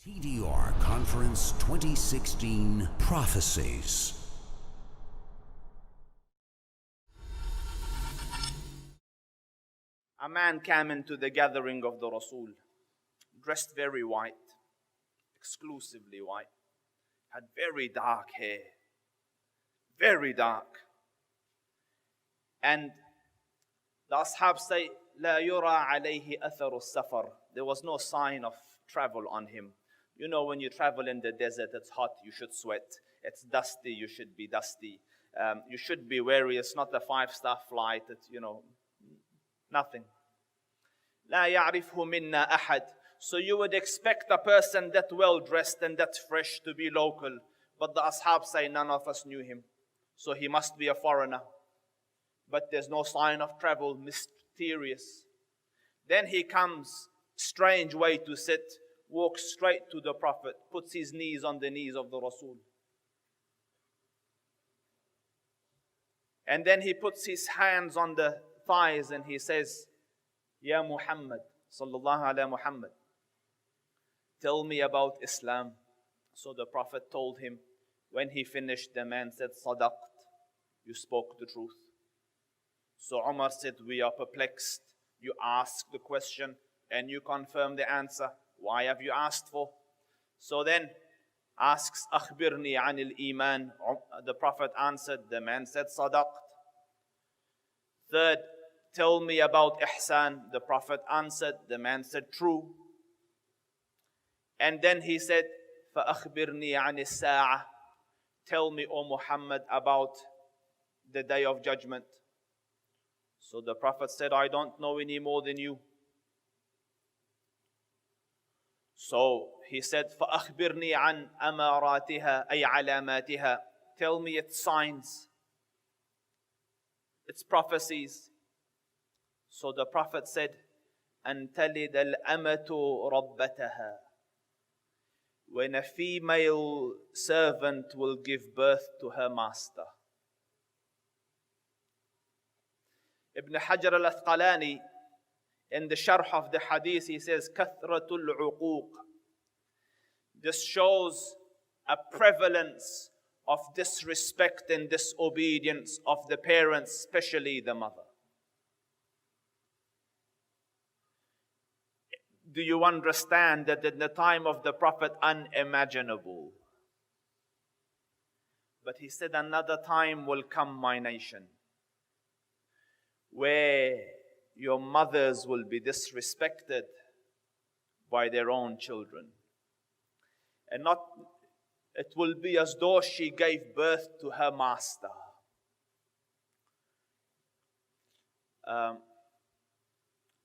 TDR Conference 2016 Prophecies. A man came into the gathering of the Rasul, dressed very white, exclusively white, had very dark hair, very dark. And the Ashab say, لا يرى عليه أثر السفر. There was no sign of travel on him. You know, when you travel in the desert, it's hot, you should sweat. It's dusty, you should be dusty. You should be wary. It's not a 5-star flight. It's, nothing. لا يعرفه منا أحد. So you would expect a person that well dressed and that fresh to be local. But the Ashab say none of us knew him. So he must be a foreigner. But there's no sign of travel, mysterious. Then he comes, strange way to sit, walks straight to the Prophet, puts his knees on the knees of the Rasul. And then he puts his hands on the thighs and he says, Ya Muhammad, sallallahu ala Muhammad, tell me about Islam. So the Prophet told him. When he finished, the man said, Sadaqt, you spoke the truth. So Umar said, we are perplexed. You asked the question and you confirm the answer. Why have you asked for? So then asks, Akhbirni anil iman. The Prophet answered, the man said, Sadaqt. Third, tell me about ihsan. The Prophet answered, the man said, true. And then he said, فَأَخْبِرْنِي عَنِ السَّاعَةِ. Tell me, O Muhammad, about the day of judgment. So the Prophet said, I don't know any more than you. So he said, فَأَخْبِرْنِي عَنْ أَمَارَاتِهَا أَيْ عَلَامَاتِهَا. Tell me its signs, its prophecies. So the Prophet said, أَن تَلِدَ الْأَمَةُ رَبَّتَهَا. When a female servant will give birth to her master. Ibn Hajar al-Asqalani, in the sharh of the hadith, he says, Kathratul uquq. This shows a prevalence of disrespect and disobedience of the parents, especially the mother. Do you understand that in the time of the Prophet, unimaginable? But he said, another time will come, my nation, where your mothers will be disrespected by their own children. And it will be as though she gave birth to her master.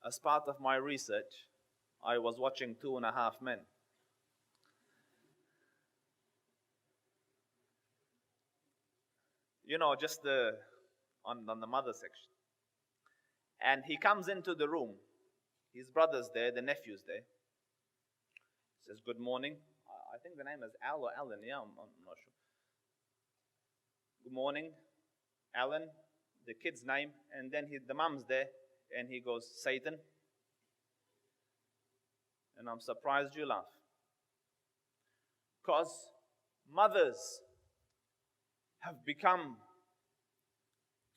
As part of my research, I was watching 2.5 Men. Just on the mother section. And he comes into the room. His brother's there, the nephew's there. He says, good morning. I think the name is Al or Alan. Yeah, I'm not sure. Good morning, Alan, the kid's name. And then the mom's there. And he goes, Satan. And I'm surprised you laugh. Because mothers have become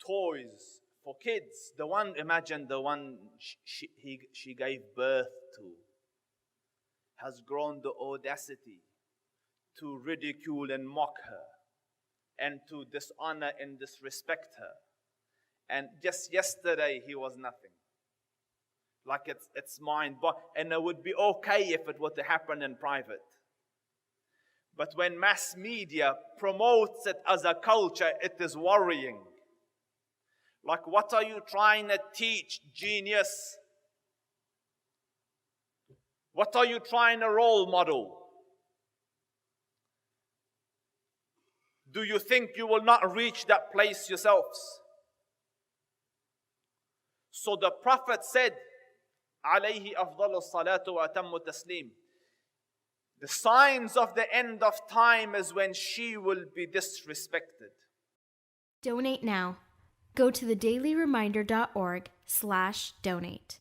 toys for kids. Imagine the one she gave birth to has grown the audacity to ridicule and mock her and to dishonor and disrespect her. And just yesterday he was nothing. Like it's mine. And it would be okay if it were to happen in private. But when mass media promotes it as a culture, it is worrying. Like, what are you trying to teach, genius? What are you trying to role model? Do you think you will not reach that place yourselves? So the Prophet said, alayhi afdalu salatu wa atammu taslim, the signs of the end of time is when she will be disrespected. Donate now. Go to thedailyreminder.org/donate.